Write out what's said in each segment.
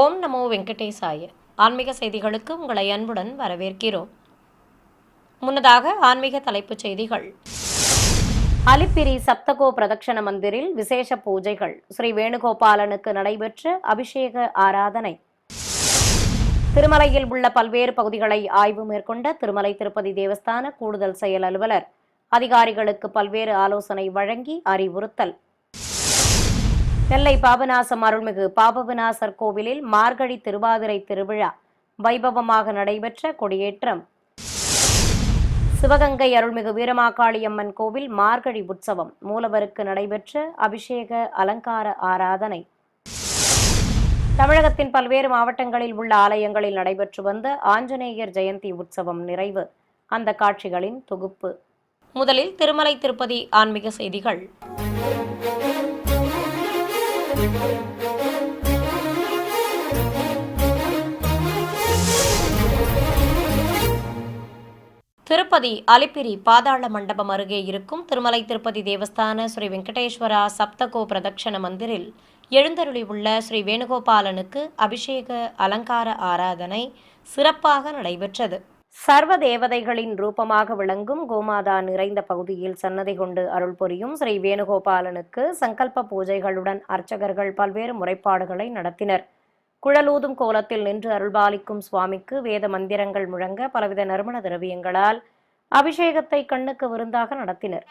ஓம் நமோ வெங்கடேசாய. ஆன்மீக செய்திகளுக்கு உங்களை அன்புடன் வரவேற்கிறோம். முன்னதாக ஆன்மீக தலைப்புச் செய்திகள். அலிப்பிரி சப்தகோ பிரதக்ஷண மந்திரில் விசேஷ பூஜைகள். ஸ்ரீ வேணுகோபாலனுக்கு நடைபெற்ற அபிஷேக ஆராதனை. திருமலையில் உள்ள பல்வேறு பகுதிகளை ஆய்வு மேற்கொண்ட திருமலை திருப்பதி தேவஸ்தான கூடுதல் செயல் அலுவலர். அதிகாரிகளுக்கு பல்வேறு ஆலோசனை வழங்கி அறிவுறுத்தல். நெல்லை பாபநாசம் அருள்மிகு பாபவிநாசர் கோவிலில் மார்கழி திருவாதிரை திருவிழா வைபவமாக நடைபெற்ற கொடியேற்றம். சிவகங்கை அருள்மிகு வீரமாகாளியம்மன் கோவில் மார்கழி உற்சவம் மூலவருக்கு நடைபெற்ற அபிஷேக அலங்கார ஆராதனை. தமிழகத்தின் பல்வேறு மாவட்டங்களில் உள்ள ஆலயங்களில் நடைபெற்று வந்த ஆஞ்சநேயர் ஜெயந்தி உற்சவம் நிறைவு. அந்த காட்சிகளின் தொகுப்பு. முதலில் திருமலை திருப்பதி ஆன்மீக செய்திகள். திருப்பதி அலிப்பிரி பாதாள மண்டபம் அருகே இருக்கும் திருமலை திருப்பதி தேவஸ்தான ஸ்ரீ வெங்கடேஸ்வரா சப்தகோ பிரதக்ஷண மந்திரில் எழுந்தருளியுள்ள ஸ்ரீ வேணுகோபாலனுக்கு அபிஷேக அலங்கார ஆராதனை சிறப்பாக நடைபெற்றது. சர்வ தேவதைகளின் ரூபமாக விளங்கும் கோமாதா நிறைந்த பகுதியில் சன்னதி கொண்டு அருள் புரியும் ஸ்ரீ வேணுகோபாலனுக்கு சங்கல்ப பூஜைகளுடன் அர்ச்சகர்கள் பல்வேறு முறைப்பாடுகளை நடத்தினர். குழலூதும் கோலத்தில் நின்று அருள்பாலிக்கும் சுவாமிக்கு வேத மந்திரங்கள் முழங்க பலவித நறுமண திரவியங்களால் அபிஷேகத்தை கண்ணுக்கு விருந்தாக நடத்தினர்.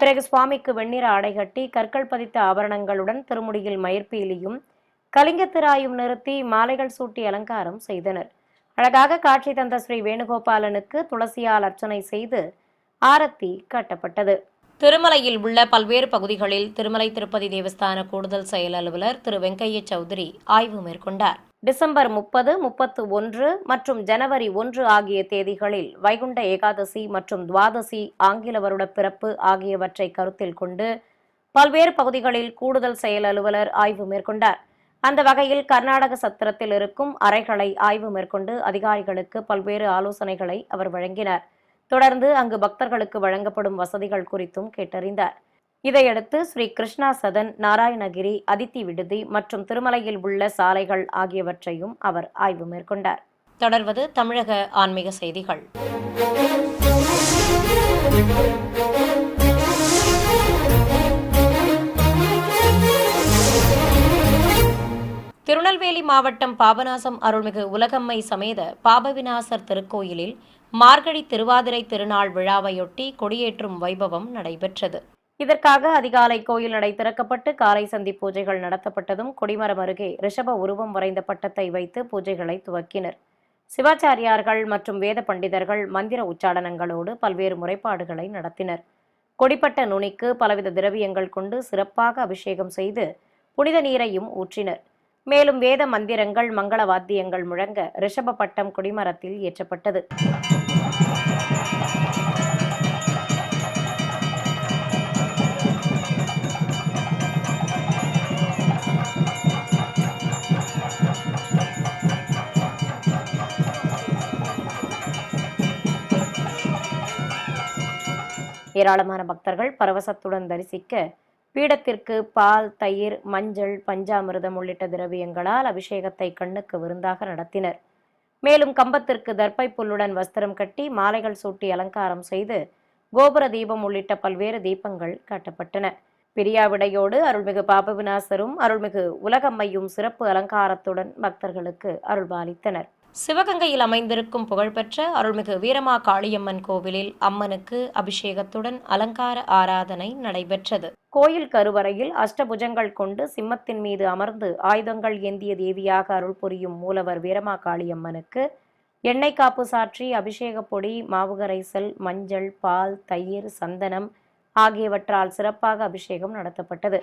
பிறகு சுவாமிக்கு வெண்ணிற ஆடை கட்டி கற்கள் பதித்த ஆபரணங்களுடன் திருமுடியில் மயிர்பீலியும் கலிங்கத்திராயும் நிறுத்தி மாலைகள் சூட்டி அலங்காரம் செய்தனர். அழகாக காட்சி தந்த ஸ்ரீ வேணுகோபாலனுக்கு துளசியால் அர்ச்சனை செய்து ஆரத்தி காட்டப்பட்டது. திருமலையில் உள்ள பல்வேறு பகுதிகளில் திருமலை திருப்பதி தேவஸ்தான கூடுதல் செயல் அலுவலர் திரு வெங்கைய சௌத்ரி ஆய்வு மேற்கொண்டார். டிசம்பர் 30, 31 மற்றும் ஜனவரி 1 ஆகிய தேதிகளில் வைகுண்ட ஏகாதசி மற்றும் துவாதசி ஆங்கில வருட பிறப்பு ஆகியவற்றை கருத்தில் கொண்டு பல்வேறு பகுதிகளில் கூடுதல் செயல் அலுவலர் ஆய்வு மேற்கொண்டார். அந்த வகையில் கர்நாடக சத்திரத்தில் இருக்கும் அறைகளை ஆய்வு மேற்கொண்டு அதிகாரிகளுக்கு பல்வேறு ஆலோசனைகளை அவர் வழங்கினார். தொடர்ந்து அங்கு பக்தர்களுக்கு வழங்கப்படும் வசதிகள் குறித்தும் கேட்டறிந்தார். இதையடுத்து ஸ்ரீ கிருஷ்ணா சதன், நாராயணகிரி, அதித்தி விடுதி மற்றும் திருமலையில் உள்ள சாலைகள் ஆகியவற்றையும் அவர் ஆய்வு மேற்கொண்டார். தொடர்வது தமிழக ஆன்மீக செய்திகள். திருநெல்வேலி மாவட்டம் பாபநாசம் அருள்மிகு உலகம்மை சமேத பாபவிநாசர் திருக்கோயிலில் மார்கழி திருவாதிரை திருநாள் விழாவையொட்டி கொடியேற்றும் வைபவம் நடைபெற்றது. இதற்காக அதிகாலை கோயில் நடை திறக்கப்பட்டு காலை சந்தி பூஜைகள் நடத்தப்பட்டதும் கொடிமரம் அருகே ரிஷப உருவம் வரைந்த பட்டத்தை வைத்து பூஜைகளை துவக்கினர். சிவாச்சாரியார்கள் மற்றும் வேத பண்டிதர்கள் மந்திர உச்சாடனங்களோடு பல்வேறு முறைப்பாடுகளை நடத்தினர். கொடிப்பட்ட நுனிக்கு பலவித திரவியங்கள் கொண்டு சிறப்பாக அபிஷேகம் செய்து புனித நீரையும் ஊற்றினர். மேலும் வேத மந்திரங்கள், மங்கள வாத்தியங்கள் முழங்க ரிஷப பட்டம் கொடிமரத்தில் ஏற்றப்பட்டது. ஏராளமான பக்தர்கள் பரவசத்துடன் தரிசிக்க பீடத்திற்கு பால், தயிர், மஞ்சள், பஞ்சாமிர்தம் உள்ளிட்ட திரவியங்களால் அபிஷேகத்தை கண்ணுக்கு விருந்தாக நடத்தினர். மேலும் கம்பத்திற்கு தர்ப்பை புல்லுடன் வஸ்திரம் கட்டி மாலைகள் சூட்டி அலங்காரம் செய்து கோபுர தீபம் உள்ளிட்ட பல்வேறு தீபங்கள் காட்டப்பட்டன. பிரியாவிடையோடு அருள்மிகு பாபவிநாசரும் அருள்மிகு உலகம்மையும் சிறப்பு அலங்காரத்துடன் பக்தர்களுக்கு அருள்பாலித்தனர். சிவகங்கையில் அமைந்திருக்கும் புகழ்பெற்ற அருள்மிகு வீரமாகாளியம்மன் கோவிலில் அம்மனுக்கு அபிஷேகத்துடன் அலங்கார ஆராதனை நடைபெற்றது. கோயில் கருவறையில் அஷ்டபுஜங்கள் கொண்டு சிம்மத்தின் மீது அமர்ந்து ஆயுதங்கள் ஏந்திய தேவியாக அருள் புரியும் மூலவர் வீரமாகாளியம்மனுக்கு எண்ணெய் காப்பு சாற்றி அபிஷேக பொடி, மாவுகரைசல், மஞ்சள், பால், தயிர், சந்தனம் ஆகியவற்றால் சிறப்பாக அபிஷேகம் நடத்தப்பட்டது.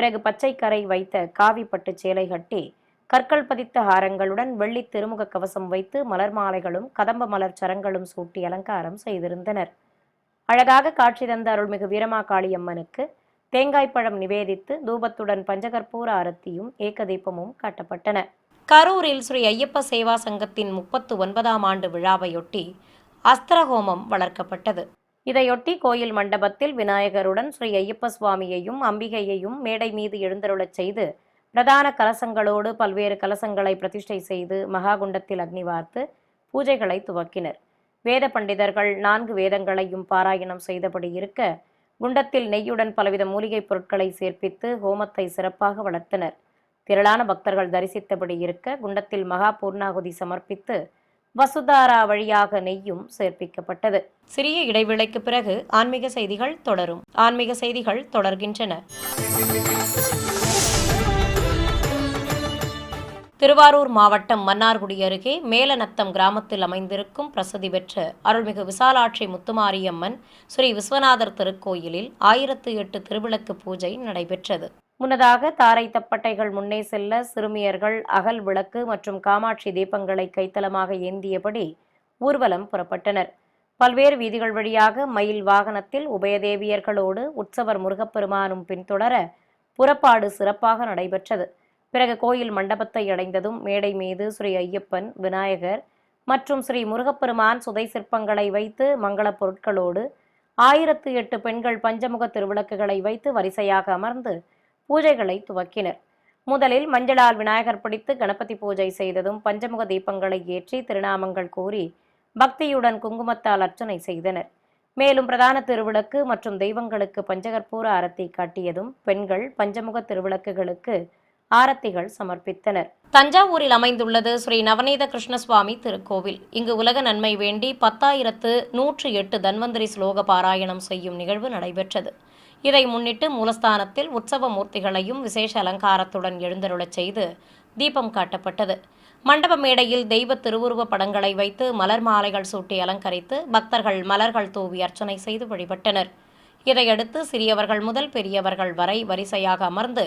பிறகு பச்சை கரை வைத்த காவி பட்டு சேலை கட்டி கற்கள் பதித்த ஹாரங்களுடன் வெள்ளி திருமுக கவசம் வைத்து மலர் மாலைகளும் கதம்ப மலர் சரங்களும் சூட்டி அலங்காரம் செய்திருந்தனர். அழகாக காட்சி தந்த அருள்மிகு வீரமாகாளி அம்மனுக்கு தேங்காய்ப்பழம் நிவேதித்து தூபத்துடன் பஞ்சகற்பூர ஆரத்தியும் ஏகதீபமும் காட்டப்பட்டன. கரூரில் ஸ்ரீ ஐயப்ப சேவா சங்கத்தின் 39ஆம் ஆண்டு விழாவையொட்டி அஸ்திரஹோமம் வளர்க்கப்பட்டது. இதையொட்டி கோயில் மண்டபத்தில் விநாயகருடன் ஸ்ரீ ஐயப்ப சுவாமியையும் அம்பிகையையும் மேடை மீது எழுந்தருளச் செய்து பிரதான கலசங்களோடு பல்வேறு கலசங்களை பிரதிஷ்டை செய்து மகாகுண்டத்தில் அக்னி வார்த்து பூஜைகளை துவக்கினர். வேத பண்டிதர்கள் 4 வேதங்களையும் பாராயணம் செய்தபடி இருக்க குண்டத்தில் நெய்யுடன் பலவித மூலிகைப் பொருட்களை சேர்ப்பித்து ஹோமத்தை சிறப்பாக வளர்த்தனர். திரளான பக்தர்கள் தரிசித்தபடி இருக்க குண்டத்தில் மகா பூர்ணாகுதி சமர்ப்பித்து வசுதாரா வழியாக நெய்யும் சேர்ப்பிக்கப்பட்டது. சிறிய இடைவேளைக்கு பிறகு ஆன்மீக செய்திகள் தொடரும். ஆன்மீக செய்திகள் தொடர்கின்றன. திருவாரூர் மாவட்டம் மன்னார்குடி அருகே மேலநத்தம் கிராமத்தில் அமைந்திருக்கும் பிரசித்தி பெற்ற அருள்மிகு விசாலாட்சி முத்துமாரியம்மன் ஸ்ரீ விஸ்வநாதர் திருக்கோயிலில் 1008 திருவிளக்கு பூஜை நடைபெற்றது. முன்னதாக தாரை தப்பட்டைகள் முன்னே செல்ல சிறுமியர்கள் அகல் விளக்கு மற்றும் காமாட்சி தீபங்களை கைத்தலமாக ஏந்தியபடி ஊர்வலம் புறப்பட்டனர். பல்வேறு வீதிகள் வழியாக மயில் வாகனத்தில் உபயதேவியர்களோடு உற்சவர் முருகப்பெருமானும் பின்தொடர புறப்பாடு சிறப்பாக நடைபெற்றது. பிறகு கோயில் மண்டபத்தை அடைந்ததும் மேடை மீது ஸ்ரீ ஐயப்பன், விநாயகர் மற்றும் ஸ்ரீ முருகப்பெருமான் சுதை சிற்பங்களை வைத்து மங்கள பொருட்களோடு 1008 பெண்கள் பஞ்சமுக திருவிளக்குகளை வைத்து வரிசையாக அமர்ந்து பூஜைகளை துவக்கினர். முதலில் மஞ்சளால் விநாயகர் பிடித்து கணபதி பூஜை செய்ததும் பஞ்சமுக தீபங்களை ஏற்றி திருநாமங்கள் கூறி பக்தியுடன் குங்குமத்தால் அர்ச்சனை செய்தனர். மேலும் பிரதான திருவிளக்கு மற்றும் தெய்வங்களுக்கு பஞ்சகற்பூர ஆரத்தி காட்டியதும் பெண்கள் பஞ்சமுக திருவிளக்குகளுக்கு ஆரத்திகள் சமர்ப்பித்தனர். தஞ்சாவூரில் அமைந்துள்ளது ஸ்ரீ நவநீத கிருஷ்ணசுவாமி திருக்கோவில். இங்கு உலக நன்மை வேண்டி 10,108 தன்வந்திரி ஸ்லோக பாராயணம் செய்யும் நிகழ்வு நடைபெற்றது. இதை முன்னிட்டு மூலஸ்தானத்தில் உற்சவ மூர்த்திகளையும் விசேஷ அலங்காரத்துடன் எழுந்தருளச் செய்து தீபம் காட்டப்பட்டது. மண்டப மேடையில் தெய்வ திருவுருவ படங்களை வைத்து மலர் மாலைகள் சூட்டி அலங்கரித்து பக்தர்கள் மலர்கள் தூவி அர்ச்சனை செய்து வழிபட்டனர். இதையடுத்து சிறியவர்கள் முதல் பெரியவர்கள் வரை வரிசையாக அமர்ந்து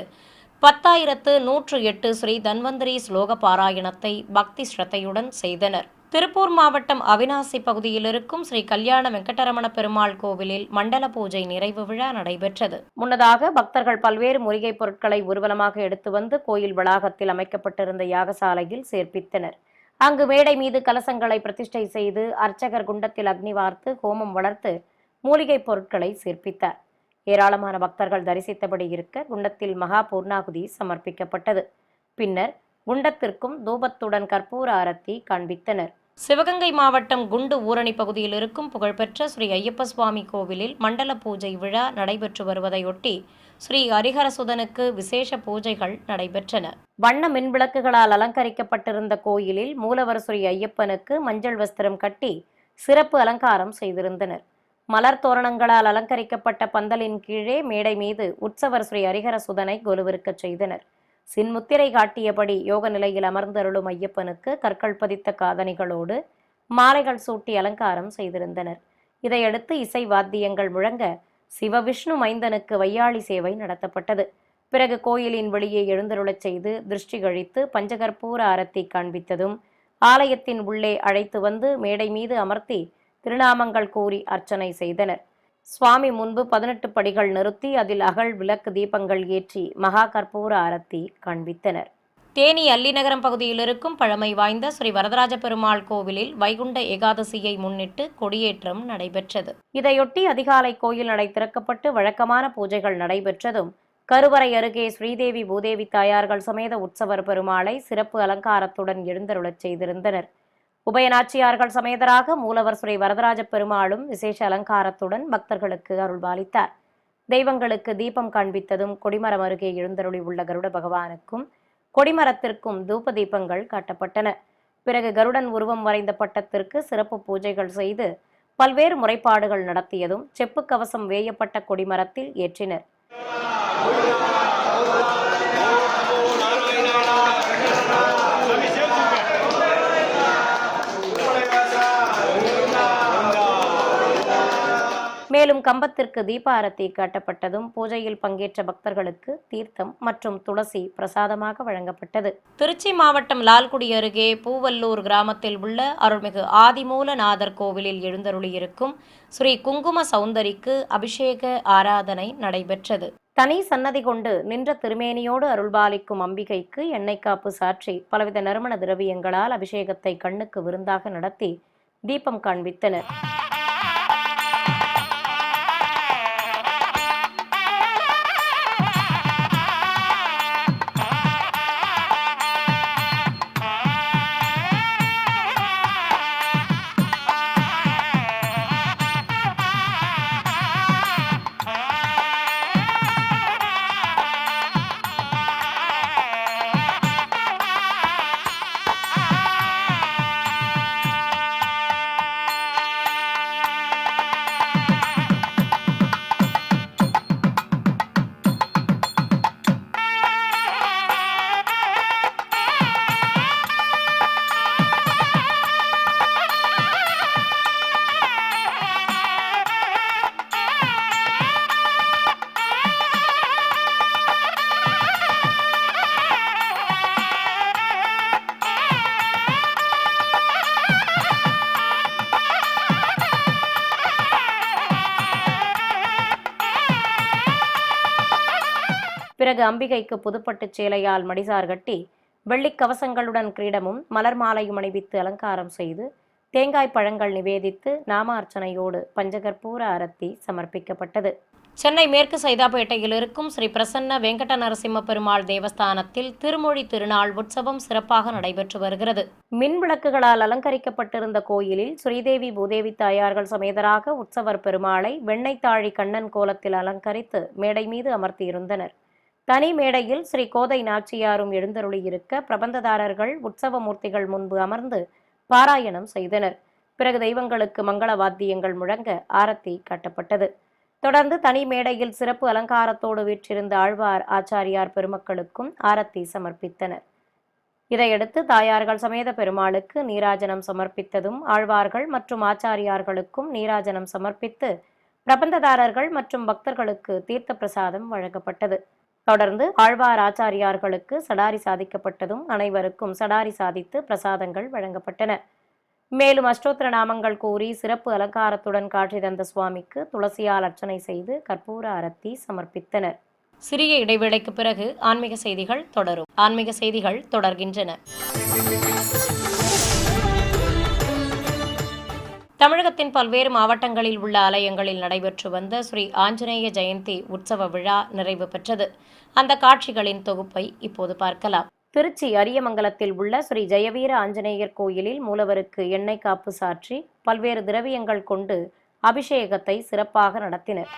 10,108 ஸ்ரீ தன்வந்திரி ஸ்லோக பாராயணத்தை பக்தி ஸ்ரத்தையுடன் செய்தனர். திருப்பூர் மாவட்டம் அவிநாசி பகுதியில் இருக்கும் ஸ்ரீ கல்யாண வெங்கடரமண பெருமாள் கோவிலில் மண்டல பூஜை நிறைவு விழா நடைபெற்றது. முன்னதாக பக்தர்கள் பல்வேறு மூலிகை பொருட்களை ஊர்வலமாக எடுத்து வந்து கோயில் வளாகத்தில் அமைக்கப்பட்டிருந்த யாகசாலையில் சேர்ப்பித்தனர். அங்கு மேடை மீது கலசங்களை பிரதிஷ்டை செய்து அர்ச்சகர் குண்டத்தில் அக்னி வார்த்து ஹோமம் வளர்த்து மூலிகை பொருட்களை சேர்ப்பித்தார். ஏராளமான பக்தர்கள் தரிசித்தபடி இருக்க குண்டத்தில் மகா பூர்ணாகுதி சமர்ப்பிக்கப்பட்டது. பின்னர் குண்டத்திற்கும் தூபத்துடன் கற்பூர ஆரத்தி காண்பித்தனர். சிவகங்கை மாவட்டம் குண்டு ஊரணி பகுதியில் இருக்கும் புகழ்பெற்ற ஸ்ரீ ஐயப்ப சுவாமி கோவிலில் மண்டல பூஜை விழா நடைபெற்று வருவதையொட்டி ஸ்ரீ ஹரிஹரசுதனுக்கு விசேஷ பூஜைகள் நடைபெற்றன. வண்ண மின்விளக்குகளால் அலங்கரிக்கப்பட்டிருந்த கோயிலில் மூலவர் ஸ்ரீ ஐயப்பனுக்கு மஞ்சள் வஸ்திரம் கட்டி சிறப்பு அலங்காரம் செய்திருந்தனர். மலர் தோரணங்களால் அலங்கரிக்கப்பட்ட பந்தலின் கீழே மேடை மீது உற்சவர் ஸ்ரீ ஹரிஹரசுதனை கொலுவிருக்கச் செய்தனர். சின்முத்திரை காட்டியபடி யோக நிலையில் அமர்ந்தருளும் ஐயப்பனுக்கு கற்கள் பதித்த காதணிகளோடு மாலைகள் சூட்டி அலங்காரம் செய்திருந்தனர். இதையடுத்து இசை வாத்தியங்கள் முழங்க சிவவிஷ்ணு மைந்தனுக்கு வையாளி சேவை நடத்தப்பட்டது. பிறகு கோயிலின் வெளியே எழுந்தருளச் செய்து திருஷ்டி கழித்து பஞ்சகற்பூர ஆரத்தி காண்பித்ததும் ஆலயத்தின் உள்ளே அழைத்து வந்து மேடை மீது அமர்த்தி திருநாமங்கள் கூறி அர்ச்சனை செய்தனர். சுவாமி முன்பு 18 படிகள் நிறுத்தி அதில் அகல் விளக்கு தீபங்கள் ஏற்றி மகா கற்பூர ஆரத்தி காண்பித்தனர். தேனி அல்லிநகரம் பகுதியில் இருக்கும் பழமை வாய்ந்த ஸ்ரீ வரதராஜ பெருமாள் கோவிலில் வைகுண்ட ஏகாதசியை முன்னிட்டு கொடியேற்றம் நடைபெற்றது. இதையொட்டி அதிகாலை கோயில் நடை திறக்கப்பட்டு வழக்கமான பூஜைகள் நடைபெற்றதும் கருவறை அருகே ஸ்ரீதேவி பூதேவி தாயார்கள் சமேத உற்சவர் பெருமாளை சிறப்பு அலங்காரத்துடன் எழுந்தருளச் செய்திருந்தனர். உபயநாச்சியார்கள் சமேதராக மூலவர் ஸ்ரீ வரதராஜ பெருமாளும் விசேஷ அலங்காரத்துடன் பக்தர்களுக்கு அருள்பாலித்தார். தெய்வங்களுக்கு தீபம் காண்பித்ததும் கொடிமரம் அருகே எழுந்தருளி உள்ள கருட பகவானுக்கும் கொடிமரத்திற்கும் தூப தீபங்கள் காட்டப்பட்டன. பிறகு கருடன் உருவம் வரைந்த பட்டத்திற்கு சிறப்பு பூஜைகள் செய்து பல்வேறு முறைப்பாடுகள் நடத்தியதும் செப்பு கவசம் வேயப்பட்ட கொடிமரத்தில் ஏற்றினர். மேலும் மேலும் கம்பத்திற்கு தீபாரத்தி காட்டப்பட்டதும் பூஜையில் பங்கேற்ற பக்தர்களுக்கு தீர்த்தம் மற்றும் துளசி பிரசாதமாக வழங்கப்பட்டது. திருச்சி மாவட்டம் லால்குடி அருகே பூவல்லூர் கிராமத்தில் உள்ள அருள்மிகு ஆதிமூலநாதர் கோவிலில் எழுந்தருளியிருக்கும் ஸ்ரீ குங்கும சௌந்தரிக்கு அபிஷேக ஆராதனை நடைபெற்றது. தனி சன்னதி கொண்டு நின்ற திருமேனியோடு அருள்பாலிக்கும் அம்பிகைக்கு எண்ணெய் காப்பு சாற்றி பலவித நறுமண திரவியங்களால் அபிஷேகத்தை கண்ணுக்கு விருந்தாக நடத்தி தீபம் காண்பித்தனர். பிறகு அம்பிகைக்கு புதுப்பட்டு சேலையால் மடிசார் கட்டி வெள்ளிக் கவசங்களுடன் கிரீடமும் மலர் மாலையும் அணிவித்து அலங்காரம் செய்து தேங்காய் பழங்கள் நிவேதித்து நாமார்ச்சனையோடு பஞ்சகற்பூர அரத்தி சமர்ப்பிக்கப்பட்டது. சென்னை மேற்கு சைதாப்பேட்டையில் இருக்கும் ஸ்ரீ பிரசன்ன வெங்கட நரசிம்ம பெருமாள் தேவஸ்தானத்தில் திருமொழி திருநாள் உற்சவம் சிறப்பாக நடைபெற்று வருகிறது. மின் விளக்குகளால் அலங்கரிக்கப்பட்டிருந்த கோயிலில் ஸ்ரீதேவி பூதேவி தாயார்கள் சமேதராக உற்சவர் பெருமாளை வெண்ணெய் தாழி கண்ணன் கோலத்தில் அலங்கரித்து மேடை மீது அமர்த்தியிருந்தனர். தனி மேடையில் ஸ்ரீ கோதை நாச்சியாரும் எழுந்தருளியிருக்க பிரபந்ததாரர்கள் உற்சவ மூர்த்திகள் முன்பு அமர்ந்து பாராயணம் செய்தனர். பிறகு தெய்வங்களுக்கு மங்கள வாத்தியங்கள் முழங்க ஆரத்தி காட்டப்பட்டது. தொடர்ந்து தனி மேடையில் சிறப்பு அலங்காரத்தோடு வீற்றிருந்த ஆழ்வார் ஆச்சாரியார் பெருமக்களுக்கும் ஆரத்தி சமர்ப்பித்தனர். இதையடுத்து தாயார்கள் சமேத பெருமாளுக்கு நீராஜனம் சமர்ப்பித்ததும் ஆழ்வார்கள் மற்றும் ஆச்சாரியார்களுக்கும் நீராஜனம் சமர்ப்பித்து பிரபந்ததாரர்கள் மற்றும் பக்தர்களுக்கு தீர்த்த பிரசாதம் வழங்கப்பட்டது. தொடர்ந்து ஆழ்வார் ஆச்சாரியார்களுக்கு சடாரி சாதிக்கப்பட்டதும் அனைவருக்கும் சடாரி சாதித்து பிரசாதங்கள் வழங்கப்பட்டன. மேலும் அஷ்டோத்திர நாமங்கள் கூறி சிறப்பு அலங்காரத்துடன் காட்சி தந்த சுவாமிக்கு துளசியால் அர்ச்சனை செய்து கற்பூர அரத்தி சமர்ப்பித்தனர். சிறிய இடைவேளைக்கு பிறகு ஆன்மீக செய்திகள் தொடரும். ஆன்மீக செய்திகள் தொடர்கின்றன. தமிழகத்தின் பல்வேறு மாவட்டங்களில் உள்ள ஆலயங்களில் நடைபெற்று வந்த ஸ்ரீ ஆஞ்சநேய ஜெயந்தி உற்சவ விழா நிறைவு பெற்றது. அந்த காட்சிகளின் தொகுப்பை இப்போது பார்க்கலாம். திருச்சி அரியமங்கலத்தில் உள்ள ஸ்ரீ ஜெயவீர ஆஞ்சநேயர் கோயிலில் மூலவருக்கு எண்ணெய் காப்பு சாற்றி பல்வேறு திரவியங்கள் கொண்டு அபிஷேகத்தை சிறப்பாக நடத்தினர்.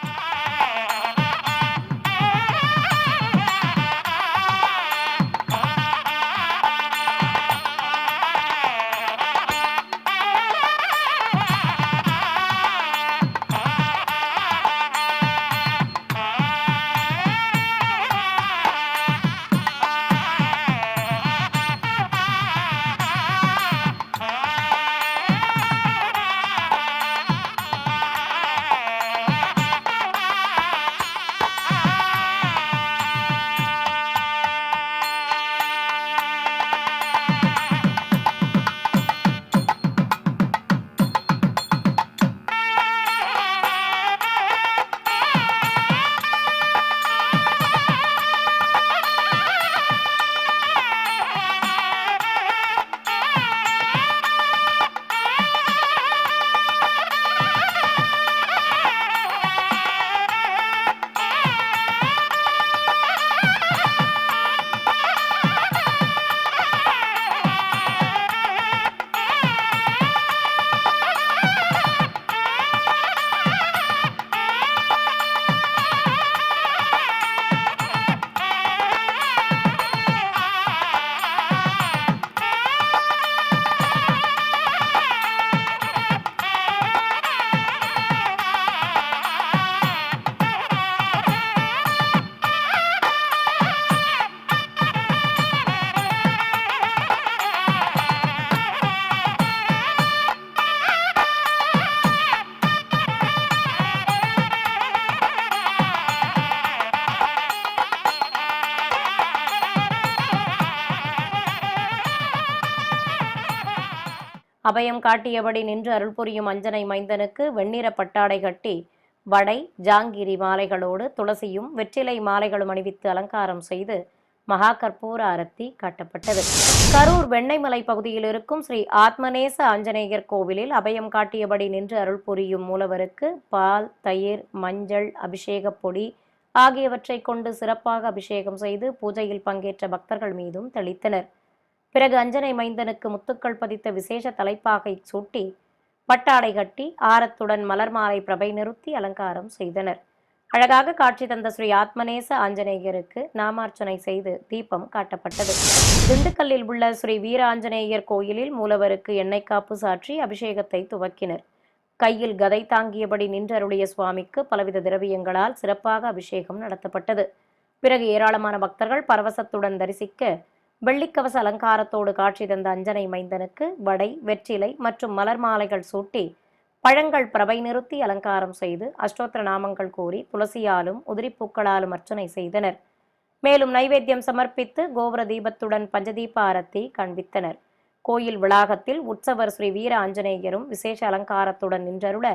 அபயம் காட்டியபடி நின்று அருள் புரியும் அஞ்சனை மைந்தனுக்கு வெண்ணிற பட்டாடை கட்டி வடை ஜாங்கிரி மாலைகளோடு துளசியும் வெற்றிலை மாலைகளும் அணிவித்து அலங்காரம் செய்து மகா கற்பூர ஆரத்தி காட்டப்பட்டது. கரூர் வெண்ணைமலை பகுதியில் இருக்கும் ஸ்ரீ ஆத்மநேச ஆஞ்சநேயர் கோவிலில் அபயம் காட்டியபடி நின்று அருள் புரியும் மூலவருக்கு பால், தயிர், மஞ்சள், அபிஷேக பொடி ஆகியவற்றை கொண்டு சிறப்பாக அபிஷேகம் செய்து பூஜையில் பங்கேற்ற பக்தர்கள் மீதும் தெளித்தனர். பிறகு அஞ்சனை மைந்தனுக்கு முத்துக்கள் பதித்த விசேஷ தலைப்பாகை சூட்டி பட்டாடை கட்டி ஆரத்துடன் மலர் மாலை பிரபை நிறுத்தி அலங்காரம் செய்தனர். அழகாக காட்சி தந்த ஸ்ரீ ஆத்மநேச ஆஞ்சநேயருக்கு நாமார்ச்சனை செய்து தீபம் காட்டப்பட்டது. திண்டுக்கல்லில் உள்ள ஸ்ரீ வீர ஆஞ்சநேயர் கோயிலில் மூலவருக்கு எண்ணெய் காப்பு சாற்றி அபிஷேகத்தை துவக்கினர். கையில் கதை தாங்கியபடி நின்றருளிய சுவாமிக்கு பலவித திரவியங்களால் சிறப்பாக அபிஷேகம் நடத்தப்பட்டது. பிறகு ஏராளமான பக்தர்கள் பரவசத்துடன் தரிசிக்க வெள்ளிக்கவச அலங்காரத்தோடு காட்சி தந்த அஞ்சனை மைந்தனுக்கு வடை, வெற்றிலை மற்றும் மலர் மாலைகள் சூட்டி பழங்கள் பிரபை நிறுத்தி அலங்காரம் செய்து அஷ்டோத்திர நாமங்கள் கூறி துளசியாலும் உதிரிப்பூக்களாலும் அர்ச்சனை செய்தனர். மேலும் நைவேத்தியம் சமர்ப்பித்து கோபுர தீபத்துடன் பஞ்சதீப ஆரத்தி காண்பித்தனர். கோயில் வளாகத்தில் உற்சவர் ஸ்ரீ வீர ஆஞ்சநேயரும் விசேஷ அலங்காரத்துடன் நின்றருள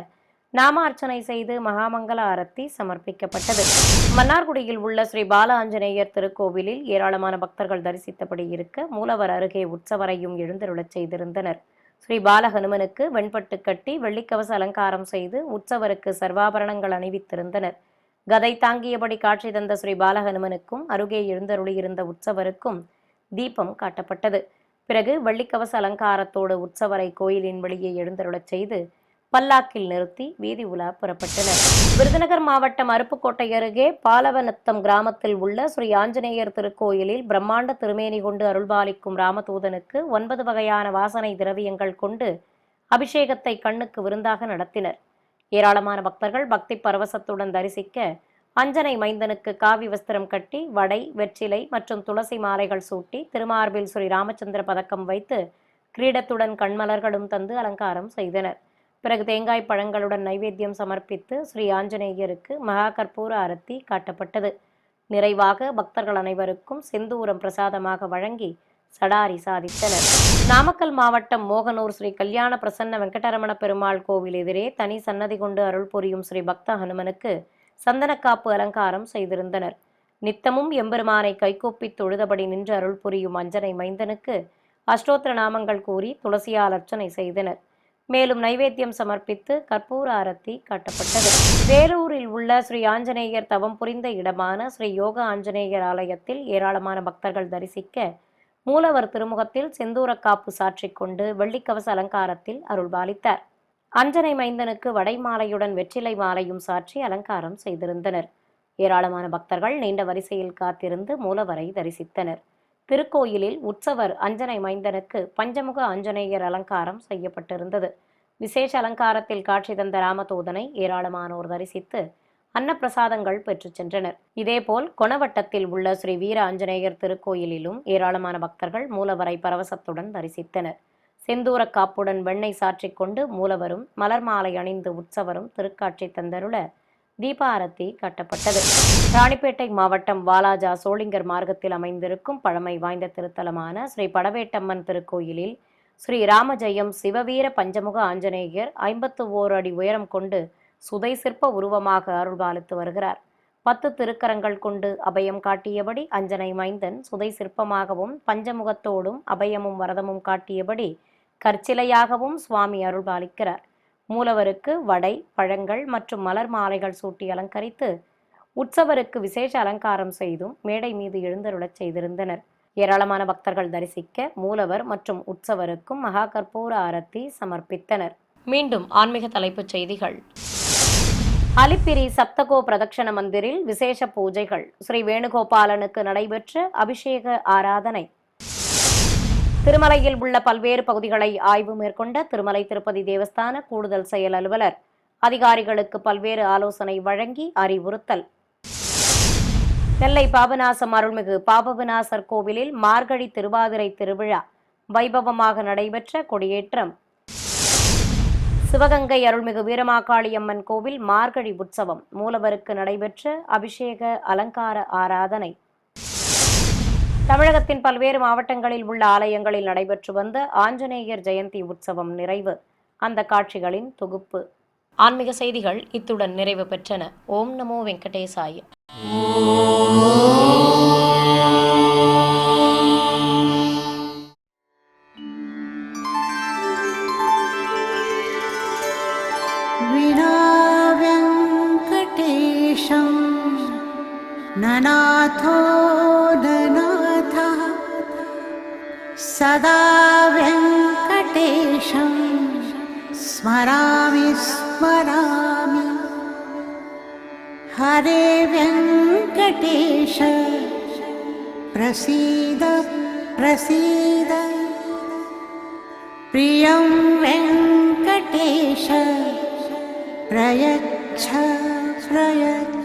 நாமார்ச்சனை செய்து மகாமங்கல ஆரத்தி சமர்ப்பிக்கப்பட்டது. மன்னார்குடியில் உள்ள ஸ்ரீ பால ஆஞ்சநேயர் திருக்கோவிலில் ஏராளமான பக்தர்கள் தரிசித்தபடி இருக்க மூலவர் அருகே உற்சவரையும் எழுந்தருளச் செய்திருந்தனர். ஸ்ரீ பாலஹனுமனுக்கு வெண்பட்டு கட்டி வெள்ளிக்கவச அலங்காரம் செய்து உற்சவருக்கு சர்வாபரணங்கள் அணிவித்திருந்தனர். கதை தாங்கியபடி காட்சி தந்த ஸ்ரீ பாலஹனுமனுக்கும் அருகே எழுந்தருளியிருந்த உற்சவருக்கும் தீபம் காட்டப்பட்டது. பிறகு வெள்ளிக்கவச அலங்காரத்தோடு உற்சவரை கோயிலின் வெளியே எழுந்தருளச் செய்து பல்லாக்கில் நிறுத்தி வீதி உலா புறப்பட்டனர். விருதுநகர் மாவட்டம் அருப்புக்கோட்டை அருகே பாலவநத்தம் கிராமத்தில் உள்ள ஸ்ரீ ஆஞ்சநேயர் திருக்கோயிலில் பிரம்மாண்ட திருமேனி கொண்டு அருள்பாலிக்கும் ராமதூதனுக்கு 9 வகையான வாசனை திரவியங்கள் கொண்டு அபிஷேகத்தை கண்ணுக்கு விருந்தாக நடத்தினர். ஏராளமான பக்தர்கள் பக்தி பரவசத்துடன் தரிசிக்க அஞ்சனை மைந்தனுக்கு காவி வஸ்திரம் கட்டி வடை, வெற்றிலை மற்றும் துளசி மாலைகள் சூட்டி திருமார்பில் ஸ்ரீ ராமச்சந்திர பதக்கம் வைத்து கிரீடத்துடன் கண்மலர்களும் தந்து அலங்காரம் செய்தனர். பிறகு தேங்காய் பழங்களுடன் நைவேத்தியம் சமர்ப்பித்து ஸ்ரீ ஆஞ்சநேயருக்கு மகா கற்பூர ஆரத்தி காட்டப்பட்டது. நிறைவாக பக்தர்கள் அனைவருக்கும் செந்தூரம் பிரசாதமாக வழங்கி சடாரி சாதித்தனர். நாமக்கல் மாவட்டம் மோகனூர் ஸ்ரீ கல்யாண பிரசன்ன வெங்கடரமண பெருமாள் கோவில் எதிரே தனி சன்னதி கொண்டு அருள் புரியும் ஸ்ரீ பக்த ஹனுமனுக்கு சந்தனக்காப்பு அலங்காரம் செய்திருந்தனர். நித்தமும் எம்பெருமானை கைகூப்பி தொழுதபடி நின்று அருள் புரியும் அஞ்சனை மைந்தனுக்கு அஷ்டோத்திர நாமங்கள் கூறி துளசியால் அர்ச்சனை செய்தனர். மேலும் நைவேத்தியம் சமர்ப்பித்து கற்பூர ஆரத்தி காட்டப்பட்டது. வேலூரில் உள்ள ஸ்ரீ ஆஞ்சநேயர் தவம் புரிந்த இடமான ஸ்ரீ யோக ஆஞ்சநேயர் ஆலயத்தில் ஏராளமான பக்தர்கள் தரிசிக்க மூலவர் திருமுகத்தில் செந்தூர காப்பு சாற்றிக் கொண்டு வெள்ளிக்கவச அலங்காரத்தில் அருள்பாலித்தார். அஞ்சனை மைந்தனுக்கு வடை மாலையுடன் வெற்றிலை மாலையும் சாற்றி அலங்காரம் செய்திருந்தனர். ஏராளமான பக்தர்கள் நீண்ட வரிசையில் காத்திருந்து மூலவரை தரிசித்தனர். திருக்கோயிலில் உற்சவர் அஞ்சனை மைந்தனுக்கு பஞ்சமுக ஆஞ்சநேயர் அலங்காரம் செய்யப்பட்டிருந்தது. விசேஷ அலங்காரத்தில் காட்சி தந்த ராமதூதனை ஏராளமானோர் தரிசித்து அன்னப்பிரசாதங்கள் பெற்று சென்றனர். இதேபோல் கொணவட்டத்தில் உள்ள ஸ்ரீ வீர ஆஞ்சநேயர் திருக்கோயிலிலும் ஏராளமான பக்தர்கள் மூலவரை பரவசத்துடன் தரிசித்தனர். செந்தூர காப்புடன் வெண்ணெய் சாற்றிக் கொண்டு மூலவரும் மலர் மாலை அணிந்து உற்சவரும் திருக்காட்சி தந்தருள தீபாரத்தி காட்டப்பட்டது. ராணிப்பேட்டை மாவட்டம் வாலாஜா சோளிங்கர் மார்க்கத்தில் அமைந்திருக்கும் பழமை வாய்ந்த திருத்தலமான ஸ்ரீ படவேட்டம்மன் திருக்கோயிலில் ஸ்ரீ ராமஜெயம் சிவவீர பஞ்சமுக ஆஞ்சநேயர் 51 அடி உயரம் கொண்டு சுதை சிற்ப உருவமாக அருள்பாலித்து வருகிறார். 10 திருக்கரங்கள் கொண்டு அபயம் காட்டியபடி அஞ்சனை மைந்தன் சுதை சிற்பமாகவும் பஞ்சமுகத்தோடும் அபயமும் வரதமும் காட்டியபடி கற்சிலையாகவும் சுவாமி அருள்பாலிக்கிறார். மூலவருக்கு வடை, பழங்கள் மற்றும் மலர் மாலைகள் சூட்டி அலங்கரித்து உற்சவருக்கு விசேஷ அலங்காரம் செய்தும் மேடை மீது எழுந்தருளச் செய்திருந்தனர். ஏராளமான பக்தர்கள் தரிசிக்க மூலவர் மற்றும் உற்சவருக்கும் மகா கற்பூர ஆரத்தி சமர்ப்பித்தனர். மீண்டும் ஆன்மீக தலைப்புச் செய்திகள். அலிப்பிரி சப்தகோ பிரதக்ஷண மந்திரில் விசேஷ பூஜைகள். ஸ்ரீ வேணுகோபாலனுக்கு நடைபெற்ற அபிஷேக ஆராதனை. திருமலையில் உள்ள பல்வேறு பகுதிகளை ஆய்வு மேற்கொண்ட திருமலை திருப்பதி தேவஸ்தான கூடுதல் செயல் அலுவலர் அதிகாரிகளுக்கு பல்வேறு ஆலோசனை வழங்கி அறிவுறுத்தல். நெல்லை பாபநாசம் அருள்மிகு பாபவிநாசர் கோவிலில் மார்கழி திருவாதிரை திருவிழா வைபவமாக நடைபெற்ற கொடியேற்றம். சிவகங்கை அருள்மிகு வீரமாகாளியம்மன் கோவில் மார்கழி உற்சவம் மூலவருக்கு நடைபெற்ற அபிஷேக அலங்கார ஆராதனை. தமிழகத்தின் பல்வேறு மாவட்டங்களில் உள்ள ஆலயங்களில் நடைபெற்று வந்த ஆஞ்சநேயர் ஜெயந்தி உற்சவம் நிறைவு. அந்த காட்சிகளின் தொகுப்பு. ஆன்மீக செய்திகள் இத்துடன் நிறைவு பெற்றன. ஓம் நமோ வெங்கடேசாய. ननाथो ननाथः सदा वेङ्कटेशं स्मरामि स्मरामि। हरे वेङ्कटेश प्रसीद प्रसीद। प्रियं वेङ्कटेश प्रयच्छ प्रयच्छ।